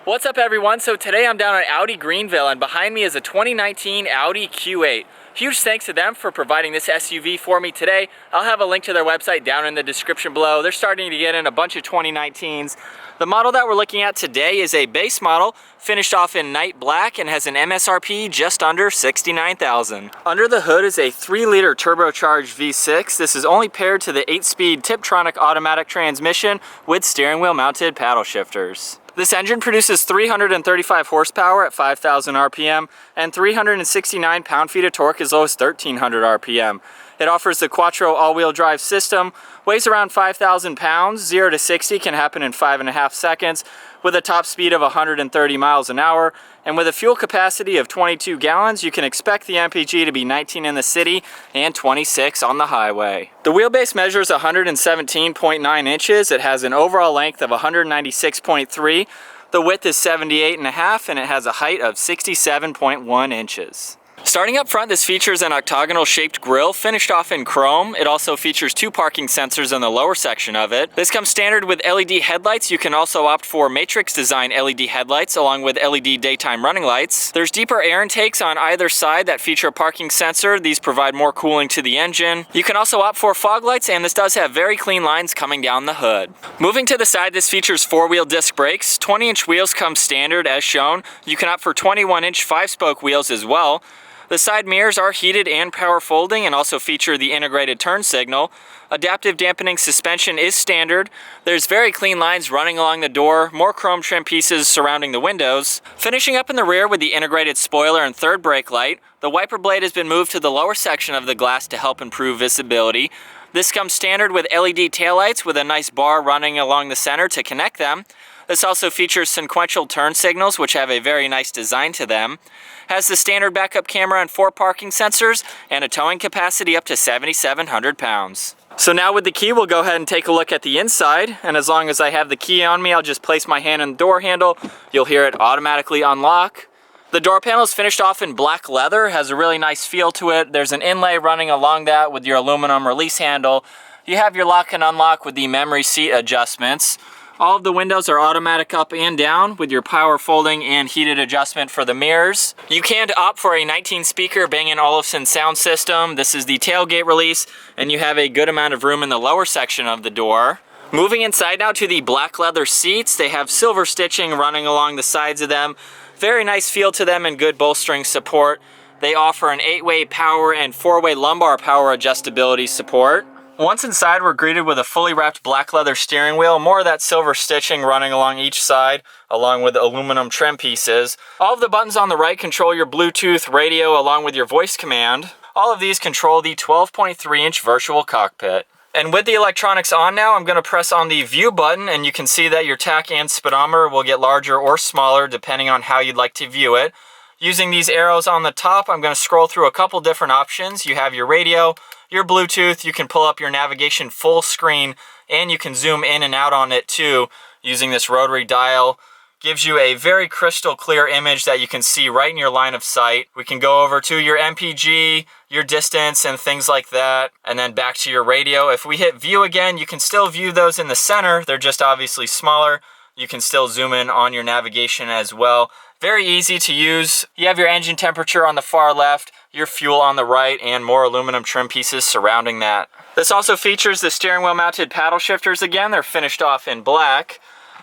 What's up everyone? So today I'm down at Audi Greenville and behind me is a 2019 Audi Q8. Huge thanks to them for providing this SUV for me today. I'll have a link to their website down in the description below. They're starting to get in a bunch of 2019s. The model that we're looking at today is a base model, finished off in night black and has an MSRP just under $69,000. Under the hood is a 3-liter turbocharged V6. This is only paired to the 8-speed Tiptronic automatic transmission with steering wheel mounted paddle shifters. This engine produces 335 horsepower at 5,000 RPM and 369 pound-feet of torque as low as 1,300 RPM. It offers the Quattro all-wheel drive system, weighs around 5,000 pounds, 0 to 60 can happen in 5.5 seconds, with a top speed of 130 miles an hour, and with a fuel capacity of 22 gallons, you can expect the MPG to be 19 in the city and 26 on the highway. The wheelbase measures 117.9 inches. It has an overall length of 196.3. The width is 78.5 and it has a height of 67.1 inches. Starting up front, this features an octagonal shaped grille finished off in chrome. It also features 2 parking sensors in the lower section of it. This comes standard with LED headlights. You can also opt for matrix design LED headlights along with LED daytime running lights. There's deeper air intakes on either side that feature a parking sensor. These provide more cooling to the engine. You can also opt for fog lights, and this does have very clean lines coming down the hood. Moving to the side, this features 4-wheel disc brakes. 20-inch wheels come standard as shown. You can opt for 21-inch 5-spoke wheels as well. The side mirrors are heated and power folding and also feature the integrated turn signal. Adaptive dampening suspension is standard. There's very clean lines running along the door, more chrome trim pieces surrounding the windows. Finishing up in the rear with the integrated spoiler and third brake light, the wiper blade has been moved to the lower section of the glass to help improve visibility. This comes standard with LED taillights with a nice bar running along the center to connect them. This also features sequential turn signals, which have a very nice design to them. Has the standard backup camera and 4 parking sensors and a towing capacity up to 7,700 pounds. So now with the key, we'll go ahead and take a look at the inside. And as long as I have the key on me, I'll just place my hand on the door handle. You'll hear it automatically unlock. The door panel is finished off in black leather, has a really nice feel to it. There's an inlay running along that with your aluminum release handle. You have your lock and unlock with the memory seat adjustments. All of the windows are automatic up and down with your power folding and heated adjustment for the mirrors. You can opt for a 19-speaker Bang & Olufsen sound system. This is the tailgate release, and you have a good amount of room in the lower section of the door. Moving inside now to the black leather seats. They have silver stitching running along the sides of them. Very nice feel to them and good bolstering support. They offer an 8-way power and 4-way lumbar power adjustability support. Once inside, we're greeted with a fully wrapped black leather steering wheel, more of that silver stitching running along each side, along with aluminum trim pieces. All of the buttons on the right control your Bluetooth radio along with your voice command. All of these control the 12.3-inch virtual cockpit. And with the electronics on now, I'm going to press on the view button, and you can see that your tach and speedometer will get larger or smaller depending on how you'd like to view it. Using these arrows on the top, I'm going to scroll through a couple different options. You have your radio, your Bluetooth, you can pull up your navigation full screen, and you can zoom in and out on it too using this rotary dial. Gives you a very crystal clear image that you can see right in your line of sight. We can go over to your MPG, your distance, and things like that, and then back to your radio. If we hit view again, you can still view those in the center. They're just obviously smaller. You can still zoom in on your navigation as well. Very easy to use. You have your engine temperature on the far left, your fuel on the right, and more aluminum trim pieces surrounding that. This also features the steering wheel mounted paddle shifters again. They're finished off in black.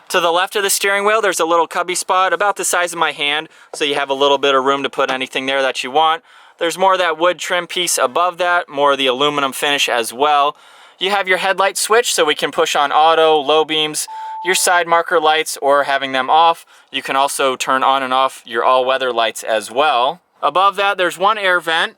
To the left of the steering wheel, there's a little cubby spot about the size of my hand, so you have a little bit of room to put anything there that you want. There's more of that wood trim piece above that, more of the aluminum finish as well. You have your headlight switch, so we can push on auto, low beams, your side marker lights, or having them off. You can also turn on and off your all-weather lights as well. Above that, there's one air vent.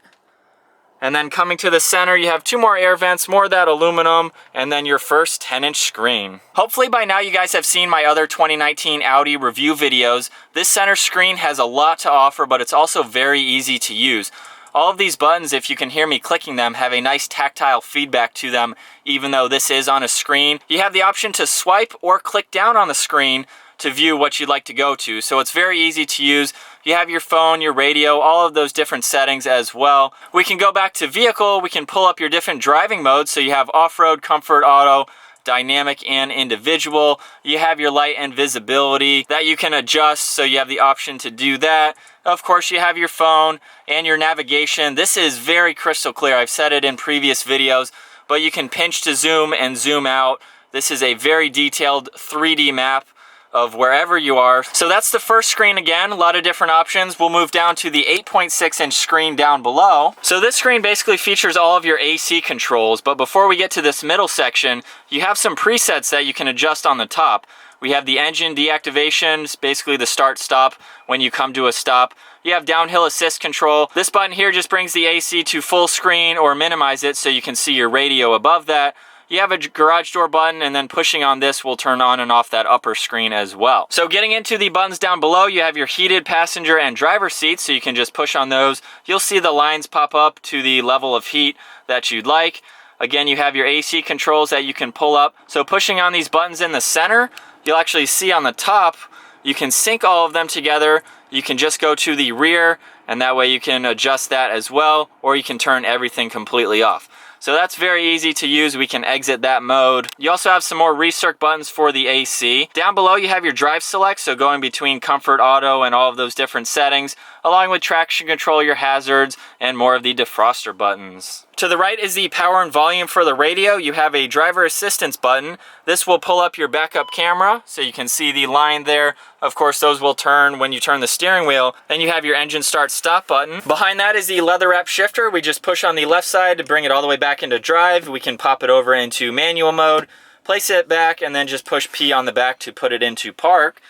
And then coming to the center, you have 2 more air vents, more of that aluminum, and then your first 10-inch screen. Hopefully by now you guys have seen my other 2019 Audi review videos. This center screen has a lot to offer, but it's also very easy to use. All of these buttons, if you can hear me clicking them, have a nice tactile feedback to them, even though this is on a screen. You have the option to swipe or click down on the screen to view what you'd like to go to. So it's very easy to use. You have your phone, your radio, all of those different settings as well. We can go back to vehicle. We can pull up your different driving modes. So you have off-road, comfort, auto, dynamic and individual. You have your light and visibility that you can adjust, so you have the option to do that. Of course, you have your phone and your navigation. This is very crystal clear. I've said it in previous videos, but you can pinch to zoom and zoom out. This is a very detailed 3D map of wherever you are. So that's the first screen again, a lot of different options. We'll move down to the 8.6-inch screen down below. So this screen basically features all of your AC controls, but before we get to this middle section, you have some presets that you can adjust on the top. We have the engine deactivation, basically the start-stop when you come to a stop. You have downhill assist control. This button here just brings the AC to full screen or minimize it so you can see your radio above that. You have a garage door button, and then pushing on this will turn on and off that upper screen as well. So getting into the buttons down below, you have your heated passenger and driver seats, so you can just push on those. You'll see the lines pop up to the level of heat that you'd like. Again, you have your AC controls that you can pull up. So pushing on these buttons in the center, you'll actually see on the top, you can sync all of them together. You can just go to the rear, and that way you can adjust that as well, or you can turn everything completely off. So that's very easy to use. We can exit that mode. You also have some more recirc buttons for the AC. Down below you have your drive select, so going between comfort, auto, and all of those different settings, along with traction control, your hazards, and more of the defroster buttons. To the right is the power and volume for the radio. You have a driver assistance button. This will pull up your backup camera, so you can see the line there. Of course, those will turn when you turn the steering wheel. Then you have your engine start stop button. Behind that is the leather wrap shifter. We just push on the left side to bring it all the way back into drive. We can pop it over into manual mode, place it back, and then just push P on the back to put it into park.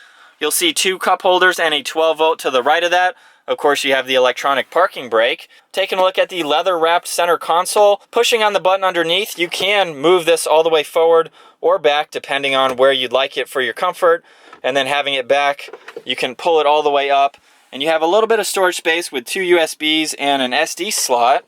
You'll see 2 cup holders and a 12 volt to the right of that. Of course, you have the electronic parking brake. Taking a look at the leather wrapped center console, pushing on the button underneath, you can move this all the way forward or back depending on where you'd like it for your comfort. And then having it back, you can pull it all the way up, and you have a little bit of storage space with 2 USBs and an SD slot.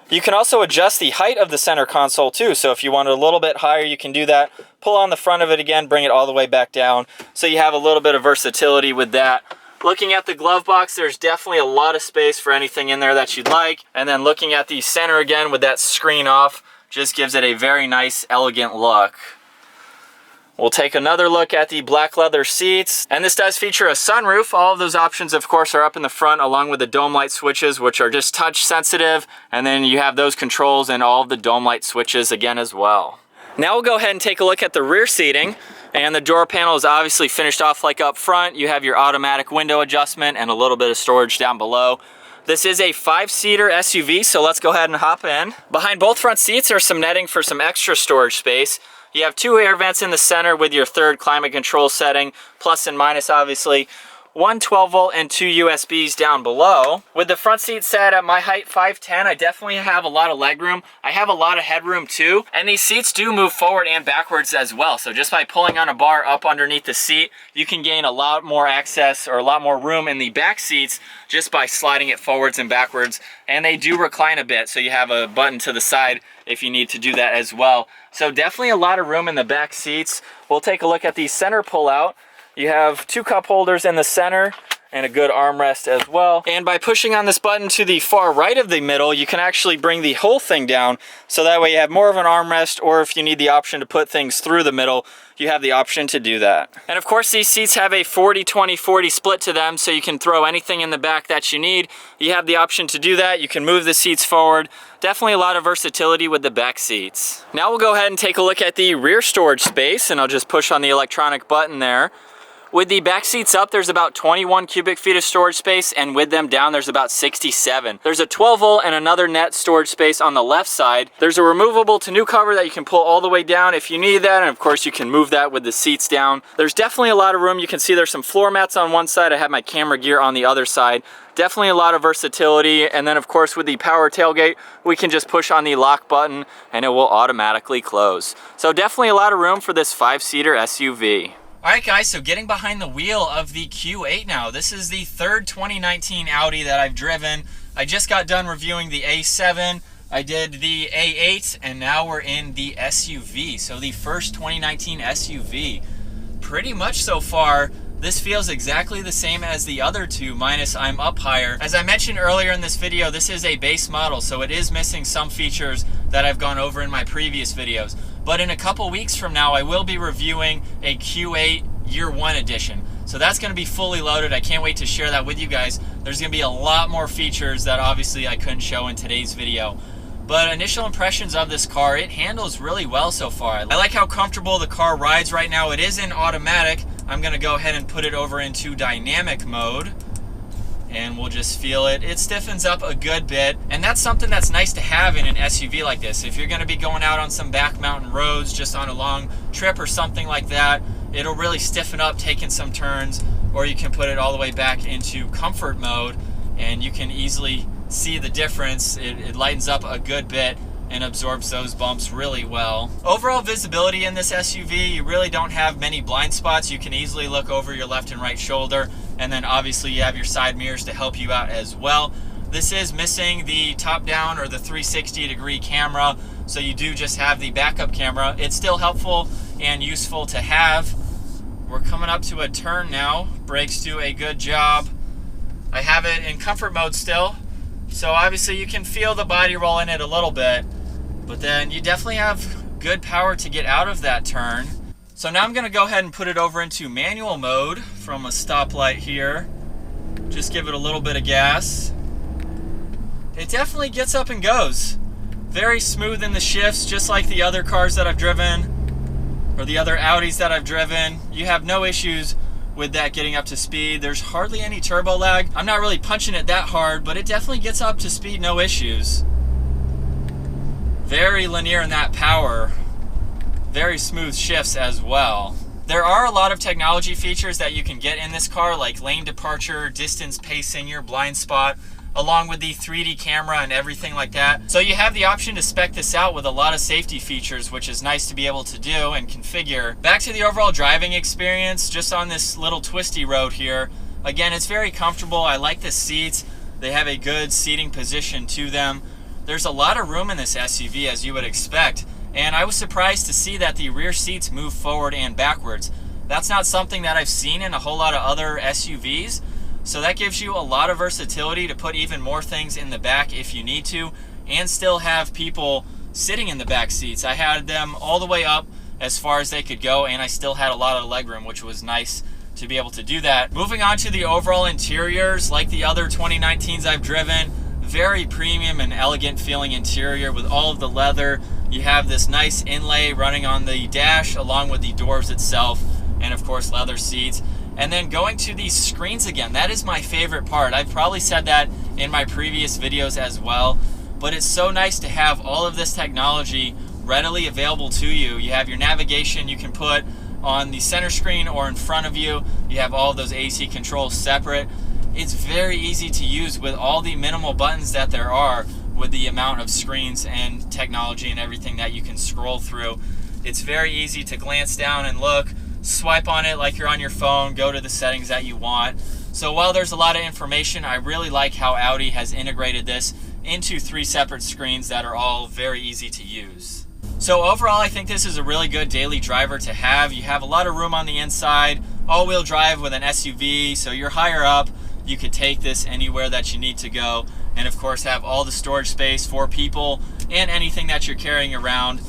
You can also adjust the height of the center console too, so if you want it a little bit higher, you can do that. Pull on the front of it again, bring it all the way back down, so you have a little bit of versatility with that. Looking at the glove box, there's definitely a lot of space for anything in there that you'd like. And then looking at the center again with that screen off, just gives it a very nice, elegant look. We'll take another look at the black leather seats, and this does feature a sunroof. All of those options, of course, are up in the front, along with the dome light switches, which are just touch sensitive, and then you have those controls and all of the dome light switches again as well. Now we'll go ahead and take a look at the rear seating, and the door panel is obviously finished off like up front. You have your automatic window adjustment and a little bit of storage down below. This is a 5-seater SUV, so let's go ahead and hop in. Behind both front seats are some netting for some extra storage space. You have 2 air vents in the center with your 3rd climate control setting, plus and minus obviously. 1 12 volt and 2 USBs down below. With the front seat set at my height 5'10", I definitely have a lot of legroom. I have a lot of headroom too, and these seats do move forward and backwards as well. So just by pulling on a bar up underneath the seat, you can gain a lot more access or a lot more room in the back seats just by sliding it forwards and backwards. And they do recline a bit, so you have a button to the side if you need to do that as well. So definitely a lot of room in the back seats. We'll take a look at the center pullout. You have 2 cup holders in the center and a good armrest as well. And by pushing on this button to the far right of the middle, you can actually bring the whole thing down, so that way you have more of an armrest, or if you need the option to put things through the middle, you have the option to do that. And of course, these seats have a 40-20-40 split to them, so you can throw anything in the back that you need. You have the option to do that. You can move the seats forward. Definitely a lot of versatility with the back seats. Now we'll go ahead and take a look at the rear storage space, and I'll just push on the electronic button there. With the back seats up, there's about 21 cubic feet of storage space, and with them down, there's about 67. There's a 12 volt and another net storage space on the left side. There's a removable tonneau cover that you can pull all the way down if you need that, and of course you can move that with the seats down. There's definitely a lot of room. You can see there's some floor mats on one side. I have my camera gear on the other side. Definitely a lot of versatility, and then of course with the power tailgate, we can just push on the lock button and it will automatically close. So definitely a lot of room for this 5-seater SUV. Alright guys, so getting behind the wheel of the Q8 now. This is the 3rd 2019 Audi that I've driven. I just got done reviewing the A7, I did the A8, and now we're in the SUV. So the first 2019 SUV. Pretty much so far, this feels exactly the same as the other two, minus I'm up higher. As I mentioned earlier in this video, this is a base model, so it is missing some features that I've gone over in my previous videos. But in a couple weeks from now, I will be reviewing a Q8 Year 1 edition. So that's going to be fully loaded. I can't wait to share that with you guys. There's going to be a lot more features that obviously I couldn't show in today's video. But initial impressions of this car, it handles really well so far. I like how comfortable the car rides right now. It is in automatic. I'm going to go ahead and put it over into dynamic mode. And we'll just feel it. It stiffens up a good bit, and that's something that's nice to have in an SUV like this. If you're going to be going out on some back mountain roads, just on a long trip or something like that, it'll really stiffen up taking some turns, or you can put it all the way back into comfort mode, and you can easily see the difference. It lightens up a good bit and absorbs those bumps really well. Overall visibility in this SUV, you really don't have many blind spots. You can easily look over your left and right shoulder, and then obviously you have your side mirrors to help you out as well. This is missing the top down or the 360-degree camera, so you do just have the backup camera. It's still helpful and useful to have. We're coming up to a turn now. Brakes do a good job. I have it in comfort mode still, so obviously you can feel the body roll in it a little bit, but then you definitely have good power to get out of that turn. So now I'm going to go ahead and put it over into manual mode from a stoplight here. Just give it a little bit of gas. It definitely gets up and goes. Very smooth in the shifts, just like the other cars that I've driven, or the other Audis that I've driven. You have no issues with that getting up to speed. There's hardly any turbo lag. I'm not really punching it that hard, but it definitely gets up to speed, no issues. Very linear in that power. Very smooth shifts as well. There are a lot of technology features that you can get in this car, like lane departure, distance pacing, your blind spot, along with the 3D camera and everything like that. So you have the option to spec this out with a lot of safety features, which is nice to be able to do and configure. Back to the overall driving experience, just on this little twisty road here. Again, it's very comfortable. I like the seats. They have a good seating position to them. There's a lot of room in this SUV, as you would expect. And I was surprised to see that the rear seats move forward and backwards. That's not something that I've seen in a whole lot of other SUVs. So that gives you a lot of versatility to put even more things in the back if you need to, and still have people sitting in the back seats. I had them all the way up as far as they could go, and I still had a lot of legroom, which was nice to be able to do that. Moving on to the overall interiors, like the other 2019s I've driven, very premium and elegant feeling interior with all of the leather. You have this nice inlay running on the dash along with the doors itself, and of course leather seats. And then going to these screens again, that is my favorite part. I've probably said that in my previous videos as well, but it's so nice to have all of this technology readily available to you. You have your navigation you can put on the center screen or in front of you. You have all of those AC controls separate. It's very easy to use with all the minimal buttons that there are, with the amount of screens and technology and everything that you can scroll through. It's very easy to glance down and look, swipe on it like you're on your phone, go to the settings that you want. So while there's a lot of information, I really like how Audi has integrated this into 3 separate screens that are all very easy to use. So overall, I think this is a really good daily driver to have. You have a lot of room on the inside, all-wheel drive with an SUV, so you're higher up. You could take this anywhere that you need to go, and of course have all the storage space for people and anything that you're carrying around.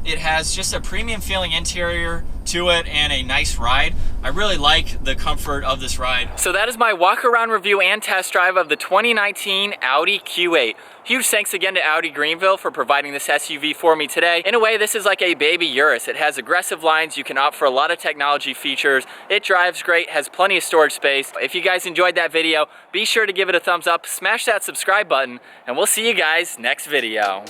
It has just a premium feeling interior to it and a nice ride. I really like the comfort of this ride. So that is my walk around review and test drive of the 2019 Audi Q8. Huge thanks again to Audi Greenville for providing this SUV for me today. In a way, this is like a baby Urus. It has aggressive lines. You can opt for a lot of technology features. It drives great, has plenty of storage space. If you guys enjoyed that video, be sure to give it a thumbs up, smash that subscribe button, and we'll see you guys next video.